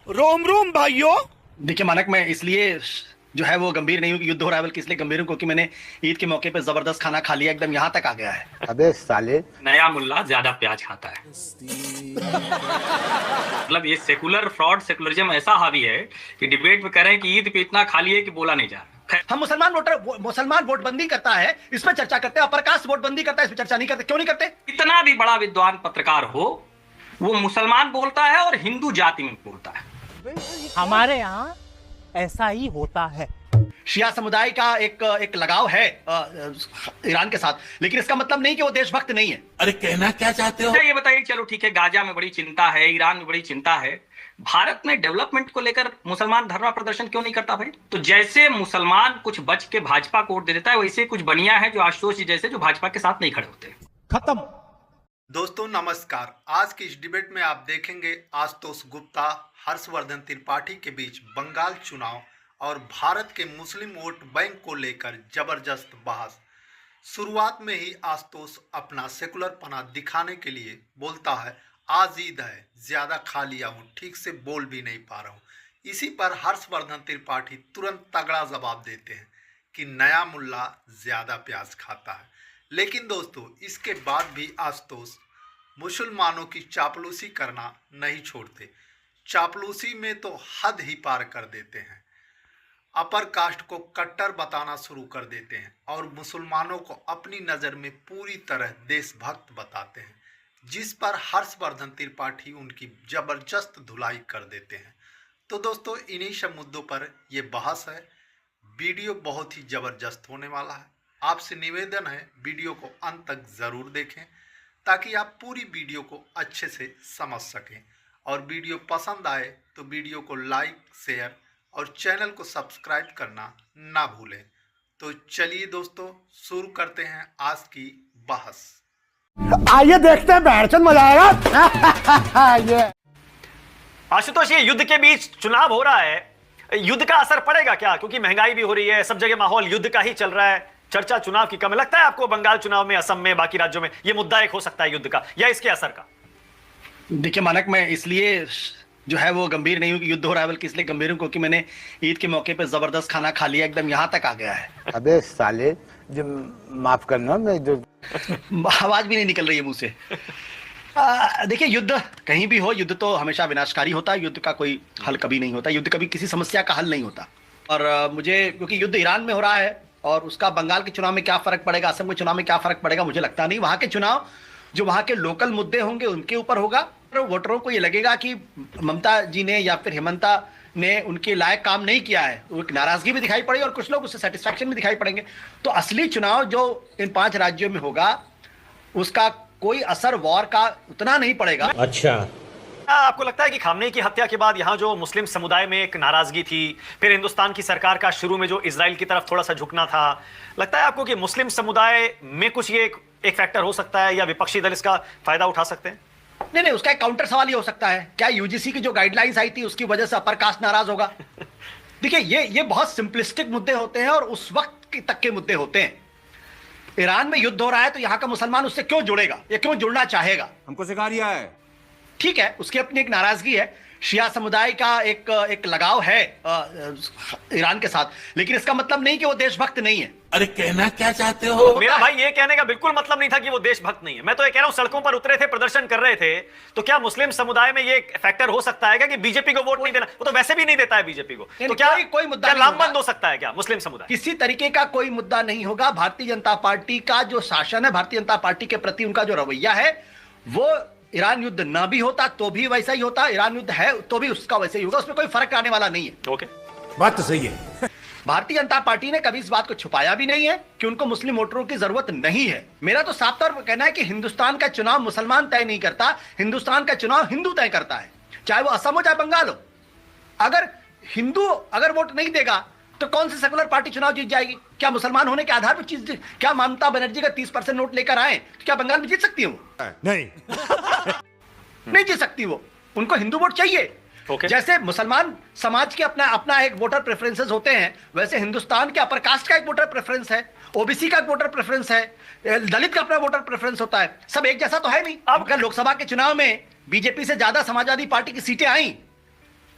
रोम रोम भाइयों। देखिए मानक, मैं इसलिए जो है वो गंभीर नहीं हूँ कि युद्ध हो रहा है, बल्कि इसलिए गंभीर हूँ क्योंकि मैंने ईद के मौके पे जबरदस्त खाना खा लिया, एकदम यहाँ तक आ गया है। अबे साले, नया मुल्ला ज्यादा प्याज खाता है। मतलब ये सेकुलर फ्रॉड सेकुलरिज्म ऐसा हावी है कि डिबेट में कह रहे हैं कि ईद पे इतना खा लिए कि बोला नहीं जा रहा। हम मुसलमान वोटबंदी करता है, इस पर चर्चा करते हैं। अप्रकाश वोटबंदी करता है, इस पर चर्चा नहीं करते। क्यों नहीं करते? इतना भी बड़ा विद्वान पत्रकार हो, वो मुसलमान बोलता है और हिंदू जाति में बोलता है। हमारे यहाँ ऐसा ही होता है। शिया समुदाय का एक लगाव है ईरान के साथ, लेकिन इसका मतलब नहीं कि वो देशभक्त नहीं है। अरे कहना क्या चाहते हो? ये बताइए, चलो ठीक है, गाजा में बड़ी चिंता है, ईरान में बड़ी चिंता है, भारत में डेवलपमेंट को लेकर मुसलमान धरना प्रदर्शन क्यों नहीं करता भाई? तो जैसे मुसलमान कुछ बच के भाजपा को वोट दे देता है, वैसे कुछ बनिया है जो आशुतोष जी जैसे जो भाजपा के साथ नहीं खड़े होते। खत्म। दोस्तों नमस्कार। आज की इस डिबेट में आप देखेंगे आशुतोष गुप्ता, हर्षवर्धन त्रिपाठी के बीच बंगाल चुनाव और भारत के मुस्लिम वोट बैंक को लेकर जबरदस्त बहस। शुरुआत में ही आशुतोष अपना सेकुलरपना दिखाने के लिए बोलता है, आज ईद है, ज्यादा खा लिया हूँ, ठीक से बोल भी नहीं पा रहा हूँ। इसी पर हर्षवर्धन त्रिपाठी तुरंत तगड़ा जवाब देते हैं कि नया मुल्ला ज्यादा प्याज खाता है। लेकिन दोस्तों, इसके बाद भी आशुतोष मुसलमानों की चापलूसी करना नहीं छोड़ते। चापलूसी में तो हद ही पार कर देते हैं। अपर कास्ट को कट्टर बताना शुरू कर देते हैं और मुसलमानों को अपनी नज़र में पूरी तरह देशभक्त बताते हैं, जिस पर हर्षवर्धन त्रिपाठी उनकी जबरदस्त धुलाई कर देते हैं। तो दोस्तों, इन्हीं सब मुद्दों पर ये बहस है। वीडियो बहुत ही जबरदस्त होने वाला है। आपसे निवेदन है, वीडियो को अंत तक ज़रूर देखें ताकि आप पूरी वीडियो को अच्छे से समझ सकें। और वीडियो पसंद आए तो वीडियो को लाइक, शेयर और चैनल को सब्सक्राइब करना ना भूलें। तो चलिए दोस्तों, शुरू करते हैं आज की बहस। आइए देखते हैं, बैठचंद मजा आएगा। ये आशुतोष, ये युद्ध के बीच चुनाव हो रहा है, युद्ध का असर पड़ेगा क्या? क्योंकि महंगाई भी हो रही है, सब जगह माहौल युद्ध का ही चल रहा है, चर्चा चुनाव की कम लगता है आपको बंगाल चुनाव में, असम में, बाकी राज्यों में ये मुद्दा एक हो सकता है युद्ध का या इसके असर का? देखिए मानक, मैं इसलिए जो है वो गंभीर नहीं हूँ कि युद्ध हो रहा है, बल्कि इसलिए गंभीर हूँ क्योंकि मैंने ईद के मौके पे जबरदस्त खाना खा लिया, एकदम यहाँ तक आ गया है। अबे साले, जो माफ करना, मैं जो आवाज भी नहीं निकल रही है मुंह से। देखिए, युद्ध कहीं भी हो, युद्ध तो हमेशा विनाशकारी होता है। युद्ध का कोई हल कभी नहीं होता, युद्ध कभी किसी समस्या का हल नहीं होता। और मुझे, क्योंकि युद्ध ईरान में हो रहा है और उसका बंगाल के चुनाव में क्या फर्क पड़ेगा, असम के चुनाव में क्या फर्क पड़ेगा, मुझे लगता नहीं। वहां के चुनाव जो वहां के लोकल मुद्दे होंगे उनके ऊपर होगा। तो वोटरों को ये लगेगा कि ममता जी ने या फिर हेमंता ने उनके लायक काम नहीं किया है, तो एक नाराजगी भी दिखाई पड़ी और कुछ लोग उससे सेटिस्फैक्शन भी दिखाई पड़ेंगे। तो असली चुनाव जो इन 5 राज्यों में होगा, उसका कोई असर वॉर का उतना नहीं पड़ेगा। अच्छा, आपको लगता है कि खामनेई की हत्या के बाद यहाँ जो मुस्लिम समुदाय में एक नाराजगी थी, फिर हिंदुस्तान की सरकार का शुरू में जो इजराइल की तरफ थोड़ा सा झुकना था, लगता है आपको कि मुस्लिम समुदाय में कुछ ये एक फैक्टर हो सकता है या विपक्षी दल इसका फायदा उठा सकते हैं? नहीं, उसका एक काउंटर सवाल ये हो सकता है, क्या यूजीसी की जो गाइडलाइंस आई थी उसकी वजह से अपर कास्ट नाराज होगा? देखिए, ये बहुत सिंपलिस्टिक मुद्दे होते हैं और उस वक्त तक के मुद्दे होते हैं। ईरान में युद्ध हो रहा है तो यहाँ का मुसलमान उससे क्यों जुड़ेगा या क्यों जुड़ना चाहेगा? हमको सिखा रिया है। ठीक है, उसकी अपनी एक नाराजगी है। शिया समुदाय का एक लगाव है ईरान के साथ, लेकिन इसका मतलब नहीं कि वो देशभक्त नहीं है। अरे कहना क्या चाहते हो? मेरा भाई ये कहने का बिल्कुल मतलब नहीं था कि वो देशभक्त नहीं है। मैं तो ये कह रहा हूं, सड़कों पर उतरे थे, प्रदर्शन कर रहे थे, तो क्या मुस्लिम समुदाय में ये फैक्टर हो सकता है क्या कि बीजेपी को वोट नहीं देना? वो तो वैसे भी नहीं देता है बीजेपी को, तो क्या कोई मुद्दा लामबंद हो सकता है क्या मुस्लिम समुदाय? किसी तरीके का कोई मुद्दा नहीं होगा। भारतीय जनता पार्टी का जो शासन है, भारतीय जनता पार्टी के प्रति उनका जो रवैया है, वो ईरान युद्ध ना भी होता तो भी वैसा ही होता, ईरान युद्ध है तो भी उसका वैसे ही होगा, उसमें कोई फर्क आने वाला नहीं है। ओके, बात तो सही है। भारतीय जनता पार्टी ने कभी इस बात को छुपाया भी नहीं है कि उनको मुस्लिम वोटरों की जरूरत नहीं है। मेरा तो साफ तौर पर कहना है कि हिंदुस्तान का चुनाव मुसलमान तय नहीं करता, हिंदुस्तान का चुनाव हिंदू तय करता है, चाहे वो असम हो चाहे बंगाल हो। अगर हिंदू अगर वोट नहीं देगा तो कौन सी सेकुलर पार्टी चुनाव जीत जाएगी? क्या मुसलमान होने के आधार पर चीज? क्या ममता बनर्जी का 30% नोट लेकर आए तो क्या बंगाल में जीत सकती है वो? नहीं जीत सकती वो। उनको हिंदू वोट चाहिए। जैसे मुसलमान समाज के अपना एक वोटर प्रेफरेंसेस होते हैं, वैसे हिंदुस्तान के अपर कास्ट का एक वोटर प्रेफरेंस है, ओबीसी का एक वोटर प्रेफरेंस है, दलित का अपना वोटर प्रेफरेंस होता है। सब एक जैसा तो है नहीं। अब अगर लोकसभा के चुनाव में बीजेपी से ज्यादा समाजवादी पार्टी की सीटें आई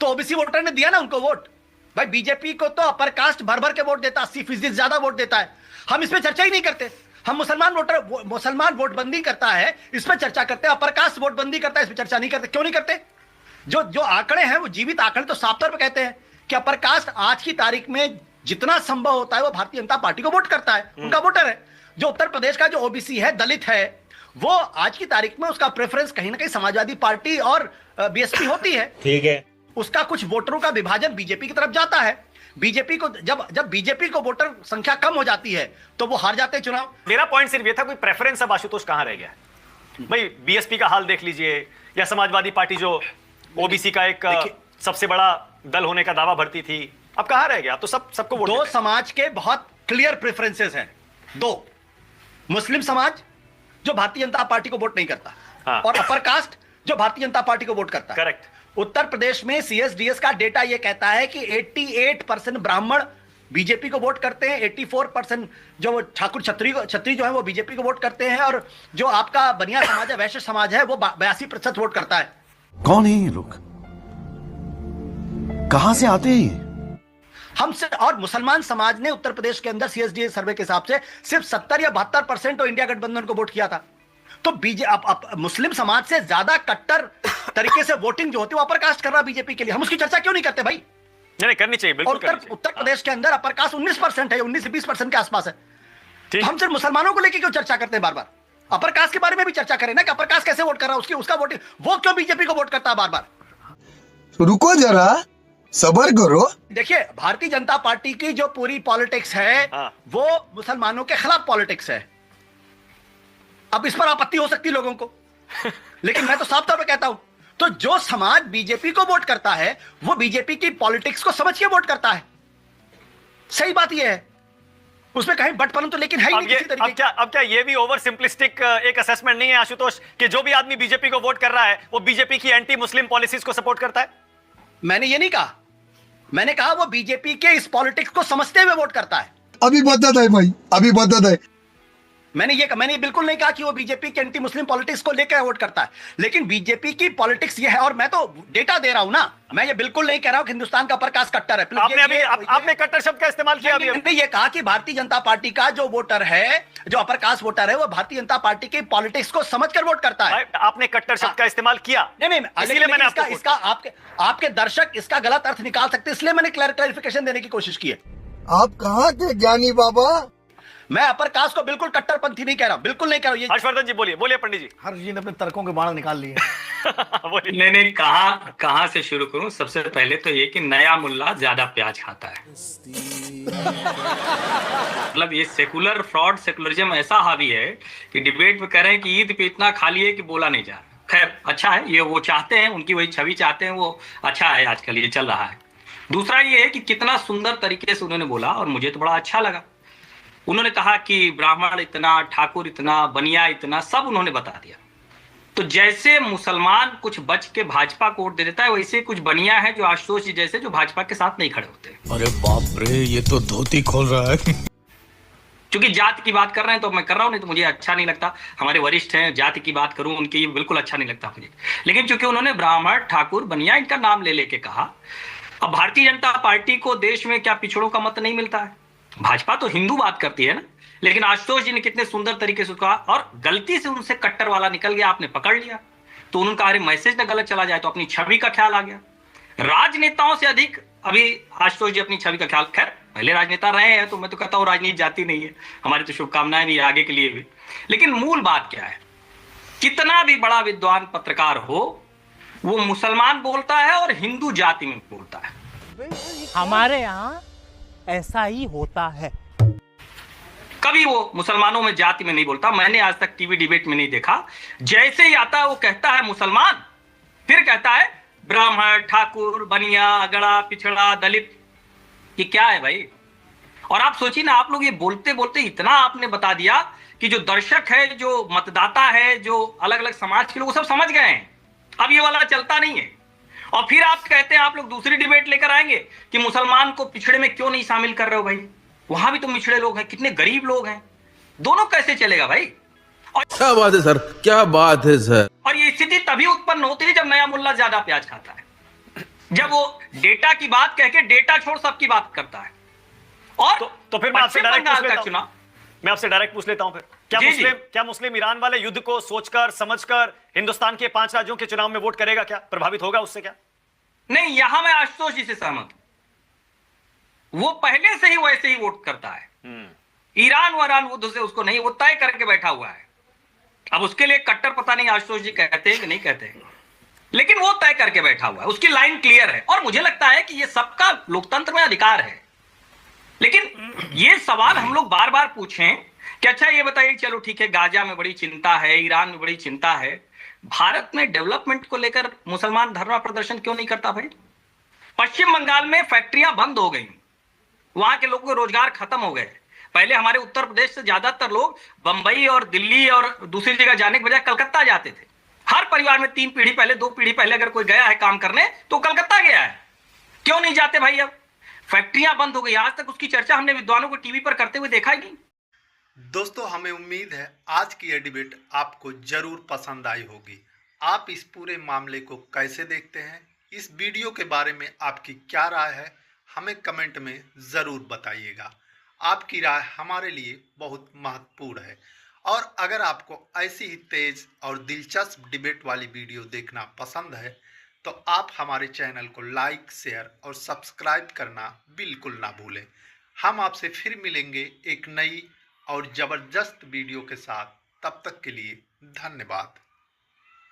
तो ओबीसी वोटर ने दिया ना उनको वोट। भाई बीजेपी को तो अपर कास्ट भर भर के वोट देता, 80% ज्यादा वोट देता है। हम इस पे चर्चा ही नहीं करते। हम मुसलमान वोटबंदी करता है इस पे चर्चा करते हैं, अपर कास्ट वोटबंदी करता है इस पे चर्चा नहीं करते। क्यों नहीं करते? जो आंकड़े हैं वो जीवित आंकड़े तो साफ तौर पर कहते हैं कि अपर कास्ट आज की तारीख में जितना संभव होता है वो भारतीय जनता पार्टी को वोट करता है, उनका वोटर है। जो उत्तर प्रदेश का जो ओबीसी है, दलित है, वो आज की तारीख में उसका प्रेफरेंस कहीं ना कहीं समाजवादी पार्टी और बीएसपी होती है। ठीक है। उसका कुछ वोटरों का विभाजन बीजेपी की तरफ जाता है। बीजेपी को जब बीजेपी को वोटर संख्या कम हो जाती है तो वो हार जाते हैं चुनाव। मेरा पॉइंट सिर्फ ये था, कोई प्रेफरेंस अब आशुतोष कहां रह गया? भाई बीएसपी का हाल देख लीजिए, या समाजवादी पार्टी जो ओबीसी का एक सबसे बड़ा दल होने का दावा भरती थी, अब कहां रह गया? तो सबको वोट दो समाज के बहुत क्लियर प्रेफरेंसेस हैं। दो, मुस्लिम समाज जो भारतीय जनता पार्टी को वोट नहीं करता, हाँ। और अपर कास्ट जो भारतीय जनता पार्टी को वोट करता है। करेक्ट। उत्तर प्रदेश में सीएसडीएस का डेटा यह कहता है कि 88% ब्राह्मण बीजेपी को वोट करते हैं, 84% जो ठाकुर छत्री जो है वो बीजेपी को वोट करते हैं, और जो आपका बनिया समाज है, वैश्य समाज है, वो 82% वोट करता है। कौन है ये लोग? कहां से आते हैं? हमसे और मुसलमान समाज ने उत्तर प्रदेश के अंदर सीएसडीएस सर्वे के हिसाब से सिर्फ 70 या 72% तो इंडिया गठबंधन को वोट किया था। तो मुस्लिम समाज से ज्यादा कट्टर तरीके से वोटिंग जो होती है वो अपर कास्ट कर रहा बीजेपी के लिए। हम उसकी चर्चा क्यों नहीं करते भाई? नहीं करनी चाहिए, बिल्कुल करनी चाहिए। उत्तर प्रदेश के अंदर अपर कास्ट 19% है, 19 से 20% के आसपास है। ठीक। हम सिर्फ मुसलमानों को लेकर क्यों चर्चा करते हैं बार बार? अपर कास्ट के बारे में भी चर्चा करें ना कि अपर कास्ट कैसे वोट कर रहा है, उसका वोटिंग, वो क्यों बीजेपी को वोट करता है बार बार? रुको जरा, सबर करो। देखिए, भारतीय जनता पार्टी की जो पूरी पॉलिटिक्स है, हाँ। वो मुसलमानों के खिलाफ पॉलिटिक्स है। अब इस पर आपत्ति हो सकती है लोगों को, लेकिन मैं तो साफ तौर पर कहता हूं, तो जो समाज बीजेपी को वोट करता है वो बीजेपी की पॉलिटिक्स को समझ के वोट करता है। सही बात यह है, उसमें कहीं बटपन तो लेकिन है ही नहीं किसी तरीके। अब क्या ये भी ओवर सिंपलिस्टिक एक असेसमेंट नहीं है आशुतोष कि जो भी आदमी बीजेपी को वोट कर रहा है वो बीजेपी की एंटी मुस्लिम पॉलिसीज को सपोर्ट करता है? मैंने ये नहीं कहा, मैंने कहा वो बीजेपी के इस पॉलिटिक्स को समझते हुए वोट करता है। अभी बता है भाई, अभी बता है। मैंने बिल्कुल नहीं कहा कि वो बीजेपी के एंटी मुस्लिम पॉलिटिक्स को लेकर वोट करता है, लेकिन बीजेपी की पॉलिटिक्स ये है, और मैं तो डेटा दे रहा हूं ना। मैं ये बिल्कुल नहीं कह रहा हूं कि हिंदुस्तान का अपर कास्ट कट्टर है। आपने कट्टर शब्द का इस्तेमाल किया अभी। मैंने ये कहा कि भारतीय जनता पार्टी का जो वोटर है, जो अपर कास्ट वोटर है, वो भारतीय जनता पार्टी की पॉलिटिक्स को समझकर वोट करता है। आपने कट्टर शब्द का इस्तेमाल किया। नहीं, इसलिए मैंने इसका आपके दर्शक इसका गलत अर्थ निकाल सकते हैं, इसलिए मैंने क्लैरिफिकेशन देने की कोशिश की है। आप कहाँ के ज्ञानी बाबा? मैं अपर कास्ट को बिल्कुल कट्टरपंथी नहीं कह रहा, बिल्कुल नहीं कह रहा। हर्षवर्धन जी बोलिए पंडित जी। हर जी ने अपने तर्कों के बाण निकाल लिए। बोलिए। नहीं, कहां से शुरू करूं? सबसे पहले तो ये कि नया मुल्ला ज्यादा प्याज खाता है। मतलब ये सेकुलर फ्रॉड, सेकुलरिज्म ऐसा हावी है कि डिबेट में कह रहे हैं कि ईद पे इतना खा लिए कि बोला नहीं जा रहा। खैर अच्छा है, ये वो चाहते हैं, उनकी वही छवि चाहते हैं, वो अच्छा है, आजकल ये चल रहा है। दूसरा ये है कि कितना सुंदर तरीके से उन्होंने बोला और मुझे तो बड़ा अच्छा लगा। उन्होंने कहा कि ब्राह्मण इतना, ठाकुर इतना, बनिया इतना, सब उन्होंने बता दिया। तो जैसे मुसलमान कुछ बच के भाजपा को वोट दे देता है, वैसे कुछ बनिया है जो आशुतोष जी जैसे, जो भाजपा के साथ नहीं खड़े होते। अरे बाप रे, ये तो धोती खोल रहा है। क्योंकि जाति की बात कर रहे हैं तो मैं कर रहा हूं, नहीं तो मुझे अच्छा नहीं लगता। हमारे वरिष्ठ हैं, जाति की बात करूं उनकी बिल्कुल अच्छा नहीं लगता मुझे। लेकिन चूंकि उन्होंने ब्राह्मण, ठाकुर, बनिया इनका नाम ले लेके कहा, अब भारतीय जनता पार्टी को देश में क्या पिछड़ों का मत नहीं मिलता है? भाजपा तो हिंदू बात करती है ना, लेकिन आशुतोष जी ने कितने सुंदर तरीके से कहा, और गलती से उनसे कट्टर वाला निकल गया, आपने पकड़ लिया, तो उन्होंने कहा अरे मैसेज ना गलत चला जाए, तो अपनी छवि का ख्याल आ गया। राजनेताओं से अधिक अभी आशुतोष जी अपनी छवि का ख्याल, खैर पहले राजनेता रहे हैं तो मैं तो कहता हूँ राजनीति जाती नहीं है, हमारी तो शुभकामनाएं भी आगे के लिए भी। लेकिन मूल बात क्या है, कितना भी बड़ा विद्वान पत्रकार हो, वो मुसलमान बोलता है और हिंदू जाति में बोलता है। हमारे यहाँ ऐसा ही होता है, कभी वो मुसलमानों में जाति में नहीं बोलता। मैंने आज तक टीवी डिबेट में नहीं देखा, जैसे ही आता है वो कहता है मुसलमान, फिर कहता है ब्राह्मण, ठाकुर, बनिया, अगड़ा, पिछड़ा, दलित। ये क्या है भाई? और आप सोचिए ना, आप लोग ये बोलते बोलते इतना आपने बता दिया कि जो दर्शक है, जो मतदाता है, जो अलग अलग समाज के लोग, सब समझ गए हैं, अब ये वाला चलता नहीं है। और फिर आप कहते हैं आप लोग दूसरी डिबेट लेकर आएंगे कि मुसलमान को पिछड़े में क्यों नहीं शामिल कर रहे हो भाई? वहां भी तो पिछड़े लोग हैं, कितने गरीब लोग हैं, दोनों कैसे चलेगा भाई? और क्या बात है सर, क्या बात है सर। और ये स्थिति तभी उत्पन्न होती है जब नया मुल्ला ज्यादा प्याज खाता है। जब वो डेटा की बात कह के डेटा छोड़ सबकी बात करता है। और तो फिर मैं आपसे पश्चिम डायरेक्ट बंगाल पूछ का लेता चुनाव, हूं, मैं आपसे डायरेक्ट पूछ लेता हूं फिर जी, क्या मुस्लिम ईरान वाले युद्ध को सोचकर समझकर हिंदुस्तान के 5 राज्यों के चुनाव में वोट करेगा? क्या प्रभावित होगा उससे? क्या नहीं, यहां मैं आशुतोष जी से सहमत हूं। वो पहले से ही वैसे ही वोट करता है। ईरान वरान युद्ध से उसको नहीं, वो तय करके बैठा हुआ है। अब उसके लिए कट्टर पता नहीं आशुतोष जी कहते हैं कि नहीं कहते हैं, लेकिन वो तय करके बैठा हुआ है, उसकी लाइन क्लियर है। और मुझे लगता है कि ये सबका लोकतंत्र में अधिकार है। लेकिन ये सवाल हम लोग बार बार पूछें कि अच्छा ये बताइए, चलो ठीक है, गाजा में बड़ी चिंता है, ईरान में बड़ी चिंता है, भारत में डेवलपमेंट को लेकर मुसलमान धरना प्रदर्शन क्यों नहीं करता भाई? पश्चिम बंगाल में फैक्ट्रियां बंद हो गई, वहां के लोगों के रोजगार खत्म हो गए। पहले हमारे उत्तर प्रदेश से ज्यादातर लोग बंबई और दिल्ली और दूसरी जगह जाने के बजाय कलकत्ता जाते थे। हर परिवार में 3 पीढ़ी पहले, 2 पीढ़ी पहले अगर कोई गया है काम करने तो कलकत्ता गया है। क्यों नहीं जाते भाई? अब फैक्ट्रियां बंद हो गई, आज तक उसकी चर्चा हमने विद्वानों को टीवी पर करते हुए देखा ही नहीं। दोस्तों, हमें उम्मीद है आज की यह डिबेट आपको जरूर पसंद आई होगी। आप इस पूरे मामले को कैसे देखते हैं? इस वीडियो के बारे में आपकी क्या राय है? हमें कमेंट में ज़रूर बताइएगा। आपकी राय हमारे लिए बहुत महत्वपूर्ण है। और अगर आपको ऐसी ही तेज और दिलचस्प डिबेट वाली वीडियो देखना पसंद है तो आप हमारे चैनल को लाइक, शेयर और सब्सक्राइब करना बिल्कुल ना भूलें। हम आपसे फिर मिलेंगे एक नई और ज़बरदस्त वीडियो के साथ। तब तक के लिए धन्यवाद।